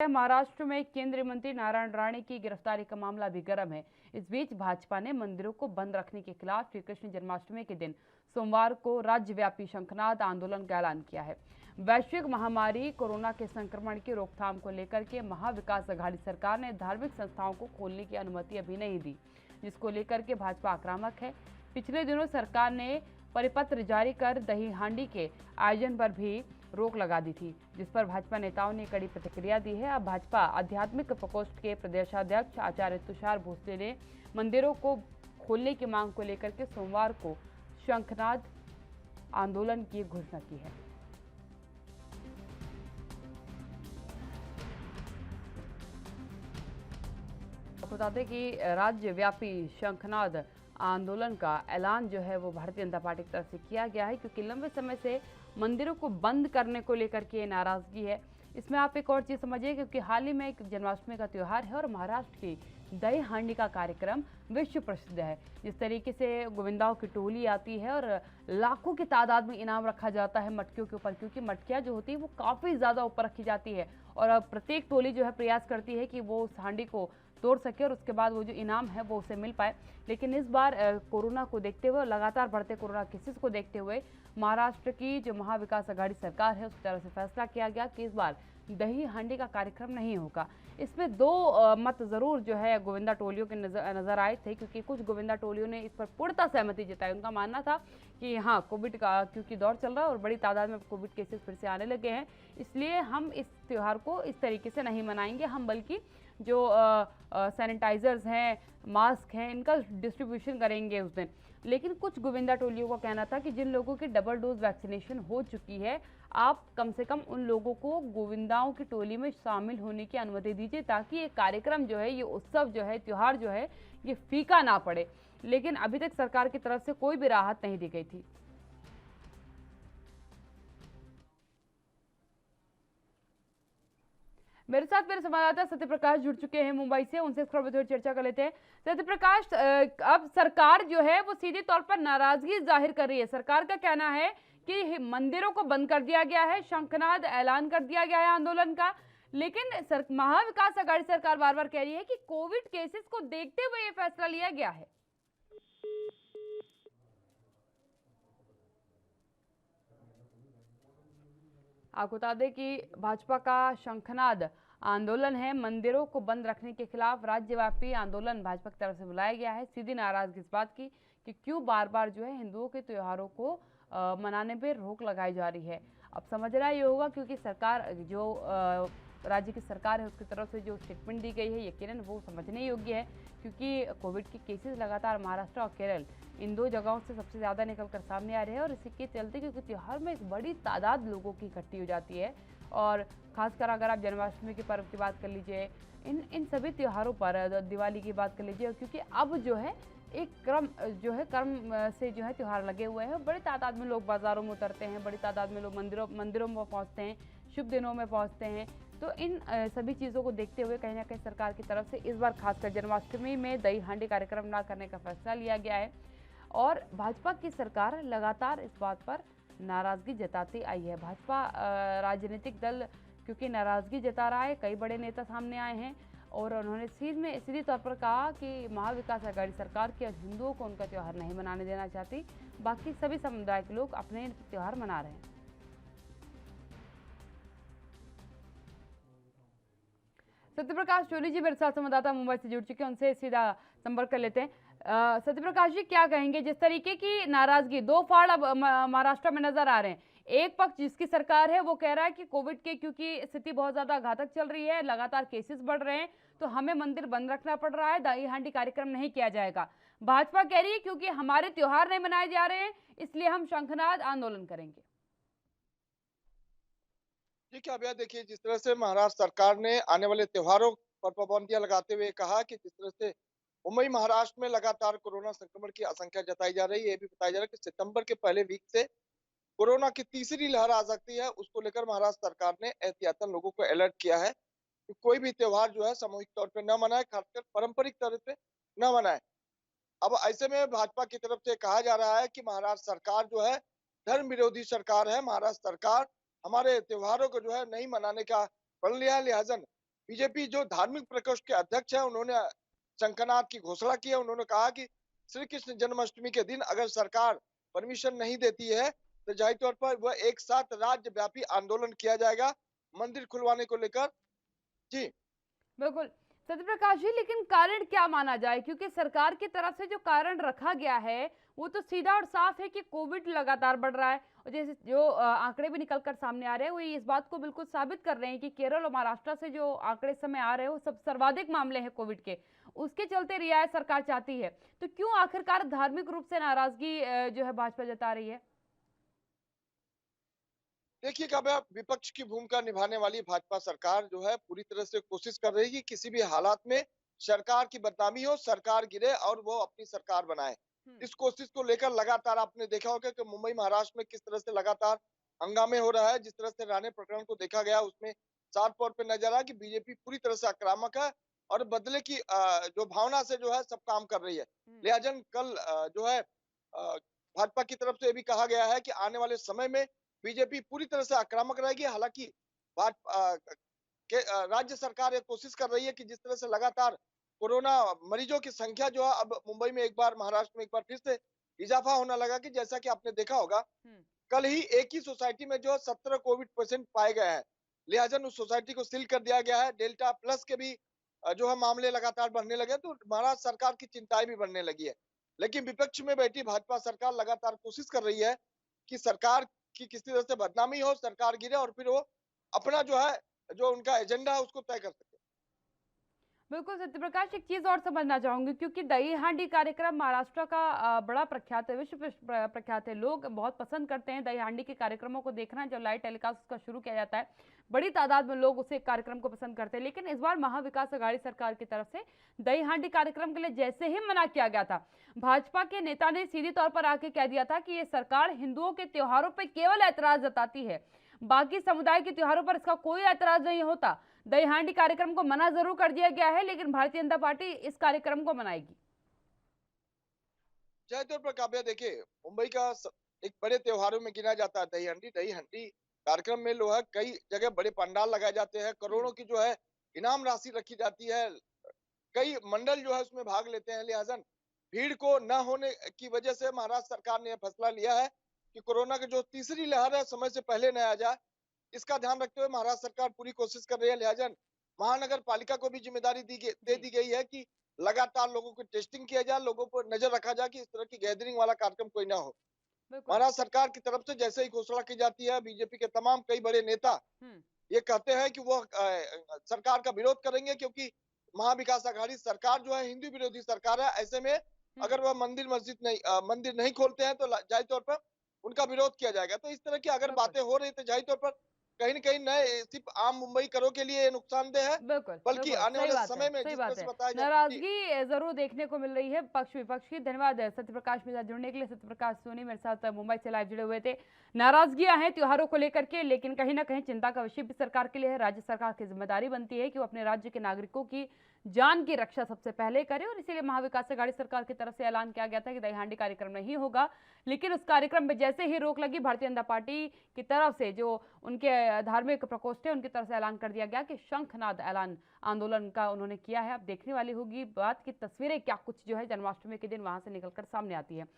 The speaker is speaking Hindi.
महाराष्ट्र में केंद्रीय मंत्री नारायण राणे की गिरफ्तारी का मामला भी गर्म है। इस बीच भाजपा ने मंदिरों को बंद रखने के खिलाफ श्री कृष्ण जन्माष्टमी के दिन सोमवार को राज्यव्यापी शंखनाद आंदोलन का ऐलान किया है। वैश्विक महामारी कोरोना के संक्रमण की रोकथाम को लेकर के महाविकास अघाड़ी सरकार ने धार्मिक संस्थाओं को खोलने की अनुमति अभी नहीं दी, जिसको लेकर के भाजपा आक्रामक है। पिछले दिनों सरकार ने परिपत्र जारी कर दही हांडी के आयोजन पर भी रोक लगा दी थी, जिस पर भाजपा नेताओं ने कड़ी प्रतिक्रिया दी है। अब भाजपा आध्यात्मिक प्रकोष्ठ के प्रदेशाध्यक्ष आचार्य तुषार भोसले ने मंदिरों को खोलने की मांग को लेकर के सोमवार को शंखनाद आंदोलन की घोषणा की है। बता दें कि राज्यव्यापी शंखनाद आंदोलन का ऐलान जो है वो भारतीय जनता पार्टी की तरफ से किया गया है, क्योंकि लंबे समय से मंदिरों को बंद करने को लेकर के नाराजगी है। इसमें आप एक और चीज़ समझिए, क्योंकि हाल ही में एक जन्माष्टमी का त्यौहार है और महाराष्ट्र की दही हांडी का कार्यक्रम विश्व प्रसिद्ध है। जिस तरीके से गोविंदाओं की टोली आती है और लाखों की तादाद में इनाम रखा जाता है मटकियों के ऊपर, क्योंकि मटकियाँ जो होती है वो काफ़ी ज़्यादा ऊपर रखी जाती है और प्रत्येक टोली जो है प्रयास करती है कि वो उस हांडी को तोड़ सके और उसके बाद वो जो इनाम है वो उसे मिल पाए। लेकिन इस बार कोरोना को देखते हुए, लगातार बढ़ते कोरोना केसेस को देखते हुए महाराष्ट्र की जो महाविकास अघाड़ी सरकार है उसकी तरफ से फैसला किया गया कि इस बार दही हांडी का कार्यक्रम नहीं होगा। इसमें दो मत जरूर जो है गोविंदा टोलियों के नजर आए थे, क्योंकि कुछ गोविंदा टोलियों ने इस पर पूर्णतः सहमति जताई। उनका मानना था कि हाँ, कोविड का क्योंकि दौर चल रहा है और बड़ी तादाद में कोविड केसेस फिर से आने लगे हैं, इसलिए हम इस त्यौहार को इस तरीके से नहीं मनाएंगे। हम बल्कि जो सैनिटाइजर्स हैं, मास्क हैं, इनका डिस्ट्रीब्यूशन करेंगे उस दिन। लेकिन कुछ गोविंदा टोलियों का कहना था कि जिन लोगों की डबल डोज वैक्सीनेशन हो चुकी है, आप कम से कम उन लोगों को गोविंदाओं की टोली में शामिल होने की अनुमति दीजिए, ताकि ये कार्यक्रम जो है, ये उत्सव जो है, त्यौहार जो है, ये फीका ना पड़े। लेकिन अभी तक सरकार की तरफ से कोई भी राहत नहीं दी गई थी। मेरे साथ मेरे संवाददाता सत्य प्रकाश जुड़ चुके हैं मुंबई से, उनसे इस पर थोड़ी चर्चा कर लेते हैं। सत्य प्रकाश, अब सरकार जो है वो सीधे तौर पर नाराजगी जाहिर कर रही है। सरकार का कहना है कि मंदिरों को बंद कर दिया गया है, शंखनाद ऐलान कर दिया गया है आंदोलन का। लेकिन महाविकास अघाड़ी सरकार बार बार कह रही है कि कोविड केसेस को देखते हुए ये फैसला लिया गया है। आपको बता दें कि भाजपा का शंखनाद आंदोलन है, मंदिरों को बंद रखने के खिलाफ राज्यव्यापी आंदोलन भाजपा की तरफ से बुलाया गया है। सीधी नाराजगी इस बात की कि क्यों बार बार जो है हिंदुओं के त्योहारों को मनाने पर रोक लगाई जा रही है। अब समझना ये होगा, क्योंकि सरकार जो राज्य की सरकार है उसकी तरफ से जो स्टेटमेंट दी गई है, यकीनन वो समझने योग्य है, क्योंकि कोविड के केसेस लगातार महाराष्ट्र और केरल इन दो जगहों से सबसे ज़्यादा निकलकर सामने आ रहे हैं। और इसी के चलते, क्योंकि त्यौहार में एक बड़ी तादाद लोगों की इकट्ठी हो जाती है, और खासकर अगर आप जन्माष्टमी के पर्व की बात कर लीजिए, इन सभी त्योहारों पर, दिवाली की बात कर लीजिए, क्योंकि अब जो है एक क्रम से जो है त्यौहार लगे हुए हैं। बड़ी तादाद में लोग बाज़ारों में उतरते हैं, बड़ी तादाद में लोग मंदिरों में पहुँचते हैं, शुभ दिनों में पहुँचते हैं। तो इन सभी चीज़ों को देखते हुए कहीं ना कहीं सरकार की तरफ से इस बार खासकर जन्माष्टमी में दही हांडी कार्यक्रम ना करने का फैसला लिया गया है। और भाजपा की सरकार लगातार इस बात पर नाराजगी जताती आई है। भाजपा राजनीतिक दल क्योंकि नाराजगी जता रहा है, कई बड़े नेता सामने आए हैं और उन्होंने सीधी तौर पर कहा कि महाविकास अघाड़ी सरकार की हिंदुओं को उनका त्यौहार नहीं मनाने देना चाहती, बाकी सभी समुदाय के लोग अपने त्यौहार मना रहे हैं। सत्यप्रकाश जोली जी मेरे साथ संवाददाता मुंबई से जुड़ चुके हैं, उनसे सीधा संपर्क कर लेते हैं। सत्यप्रकाश जी, क्या कहेंगे, जिस तरीके की नाराजगी दो फाड़ अब महाराष्ट्र में नजर आ रहे हैं। एक पक्ष जिसकी सरकार है वो कह रहा है कि कोविड के क्योंकि स्थिति बहुत ज्यादा घातक चल रही है, लगातार केसेस बढ़ रहे हैं, तो हमें मंदिर बंद रखना पड़ रहा है, दही हांडी कार्यक्रम नहीं किया जाएगा। भाजपा कह रही है क्योंकि हमारे त्योहार नहीं मनाए जा रहे हैं, इसलिए हम शंखनाद आंदोलन करेंगे। देखिए, अब यह देखिए, जिस तरह से महाराष्ट्र सरकार ने आने वाले त्योहारों पर पाबंदियां लगाते हुए कहा कि जिस तरह से मुंबई महाराष्ट्र में लगातार कोरोना संक्रमण की आशंका जताई जा रही है, ये भी बताया जा रहा है कि सितंबर के पहले वीक से कोरोना की तीसरी लहर आ सकती है। उसको लेकर महाराष्ट्र सरकार ने एहतियातन लोगों को अलर्ट किया है कि कोई भी त्योहार जो है सामूहिक तौर पर न मनाए, खासकर पारंपरिक तौर पे न मनाए। अब ऐसे में भाजपा की तरफ से कहा जा रहा है कि महाराष्ट्र सरकार जो है धर्म विरोधी सरकार है। महाराष्ट्र सरकार हमारे त्योहारों को जो है नहीं मनाने का प्रण लिया है, लिहाजन बीजेपी जो धार्मिक प्रकोष्ठ के अध्यक्ष है, उन्होंने शंखनाद की घोषणा की है। उन्होंने कहा कि श्री कृष्ण जन्माष्टमी के दिन अगर सरकार परमिशन नहीं देती है, तो जाहिर तौर पर वह एक साथ राज्य व्यापी आंदोलन किया जाएगा मंदिर खुलवाने को लेकर। जी। बिल्कुल। सत्यप्रकाश जी, लेकिन कारण क्या माना जाए? क्योंकि सरकार की तरफ से जो कारण रखा गया है, वो तो सीधा और साफ है कि कोविड लगातार बढ़ रहा है। और जैसे जो आंकड़े भी निकल कर सामने आ रहे हैं, वो इस बात को बिल्कुल साबित कर रहे हैं कि केरल और महाराष्ट्र से जो आंकड़े इस समय आ रहे हैं, वो सब सर्वाधिक मामले हैं कोविड के। उसके चलते रियायत सरकार चाहती है। तो क्यों आखिरकार धार्मिक रूप से नाराजगी जो है भाजपा जता रही है? देखिए, कब विपक्ष की भूमिका निभाने वाली भाजपा सरकार जो है पूरी तरह से कोशिश कर रही है कि किसी भी हालात में सरकार की बदनामी हो, सरकार गिरे और वो अपनी सरकार बनाए। हुँ। इस कोशिश को लेकर लगातार आपने देखा होगा कि मुंबई महाराष्ट्र में किस तरह से लगातार हंगामे हो रहा है। जिस तरह से राणे प्रकरण को देखा गया, उसमें साफ तौर पे नजर आया कि बीजेपी पूरी तरह से आक्रामक है और बदले की जो भावना से जो है सब काम कर रही है। हुँ। लिहाजन कल जो है भाजपा की तरफ से ये भी कहा गया है कि आने वाले समय में बीजेपी पूरी तरह से आक्रामक रहेगी। हालांकि राज्य सरकार ये कोशिश कर रही है कि जिस तरह से लगातार कोरोना मरीजों की संख्या जो है अब मुंबई में एक बार, महाराष्ट्र में एक बार फिर से इजाफा होने लगा कि जैसा कि आपने देखा होगा, हुँ। कल ही एक ही सोसाइटी में जो 17 कोविड पेशेंट पाए गए हैं। लिहाजा उस सोसाइटी को सील कर दिया गया है। डेल्टा प्लस के भी जो है मामले लगातार बढ़ने लगे, तो महाराष्ट्र सरकार की चिंताएं भी बढ़ने लगी है। लेकिन विपक्ष में बैठी भाजपा सरकार लगातार कोशिश कर रही है कि सरकार की किसी तरह से बदनामी हो, सरकार गिरे और फिर वो अपना जो है, जो उनका एजेंडा है उसको तय कर सके। बिल्कुल सत्यप्रकाश, एक चीज़ और समझना चाहूँगी, क्योंकि दही हांडी कार्यक्रम महाराष्ट्र का बड़ा प्रख्यात है, विश्व प्रख्यात है। लोग बहुत पसंद करते हैं दही हांडी के कार्यक्रमों को देखना। जब लाइव टेलीकास्ट उसका शुरू किया जाता है, बड़ी तादाद में लोग उसे कार्यक्रम को पसंद करते हैं। लेकिन इस बार महाविकास अघाड़ी सरकार की तरफ से दही हांडी कार्यक्रम के लिए जैसे ही मना किया गया था, भाजपा के नेता ने सीधे तौर पर आके कह दिया था कि ये सरकार हिंदुओं के त्योहारों पर केवल ऐतराज जताती है, बाकी समुदाय के त्योहारों पर इसका कोई ऐतराज नहीं होता। दही हांडी कार्यक्रम को मना जरूर कर दिया गया है, लेकिन भारतीय जनता पार्टी इस कार्यक्रम को मनाएगी। जय तौर पर काव्या, देखिए, मुंबई का एक बड़े त्योहारों में गिना जाता है दही हंडी। दही हंडी कार्यक्रम में जो है कई जगह बड़े पंडाल लगाए जाते हैं, हम्म। करोड़ों की जो है इनाम राशि रखी जाती है, कई मंडल जो है उसमें भाग लेते हैं। लिहाजा भीड़ को न होने की वजह से महाराष्ट्र सरकार ने यह फैसला लिया है कि कोरोना की जो तीसरी लहर है समय से पहले न आ जाए। इसका ध्यान रखते हुए महाराष्ट्र सरकार पूरी कोशिश कर रही है। लिहाजा महानगर पालिका को भी जिम्मेदारी दे जी। दी गई है कि लगातार लोगों की टेस्टिंग किया जाए, लोगों पर नजर रखा जाए कि इस तरह की गैदरिंग वाला कार्यक्रम कोई ना हो। बिल्कुल। महाराष्ट्र सरकार की तरफ से जैसे ही घोषणा की जाती है, बीजेपी के तमाम कई बड़े नेता हम्म। ये कहते हैं कि वो सरकार का विरोध करेंगे, क्योंकि महाविकास अघाड़ी सरकार जो है हिंदू विरोधी सरकार है। ऐसे में हम्म। अगर वह मंदिर नहीं खोलते हैं तो जाहिर तौर पर उनका विरोध किया जाएगा। तो इस तरह की अगर बिल्कुल। बातें हो रही तो जाहिर तौर पर कहीं न कहीं नए सिर्फ आम मुंबई करों के लिए नुकसानदेह है, बिल्कुल, बल्कि बिल्कुल, आने सही वाले बात है, समय में सही जिस तरह बात से है। बताया जा जी। नाराज़गी ज़रूर देखने को मिल रही है पक्ष-विपक्ष की। धन्यवाद सत्यप्रकाश मेरे साथ जुड़ने के लिए। सत्यप्रकाश सोनी मेरे साथ मुंबई से लाइव जुड़े हुए थे। नाराज़गियाँ हैं त्योहारों को लेकर के, लेकिन कहीं न कहीं चिंता का विषय भी सरकार के लिए है। राज्य सरकार की ज़िम्मेदारी बनती है कि वो अपने राज्य के नागरिकों की जान की रक्षा सबसे पहले करे, और इसीलिए महाविकास अघाड़ी सरकार की तरफ से ऐलान किया गया था कि दही हांडी कार्यक्रम नहीं होगा। लेकिन उस कार्यक्रम में जैसे ही रोक लगी, भारतीय जनता पार्टी की तरफ से जो उनके धार्मिक प्रकोष्ठ है, उनकी तरफ से ऐलान कर दिया गया कि शंखनाद ऐलान आंदोलन का उन्होंने किया है। अब देखने वाली होगी बात की तस्वीरें क्या कुछ जो है जन्माष्टमी के दिन वहां से निकलकर सामने आती है।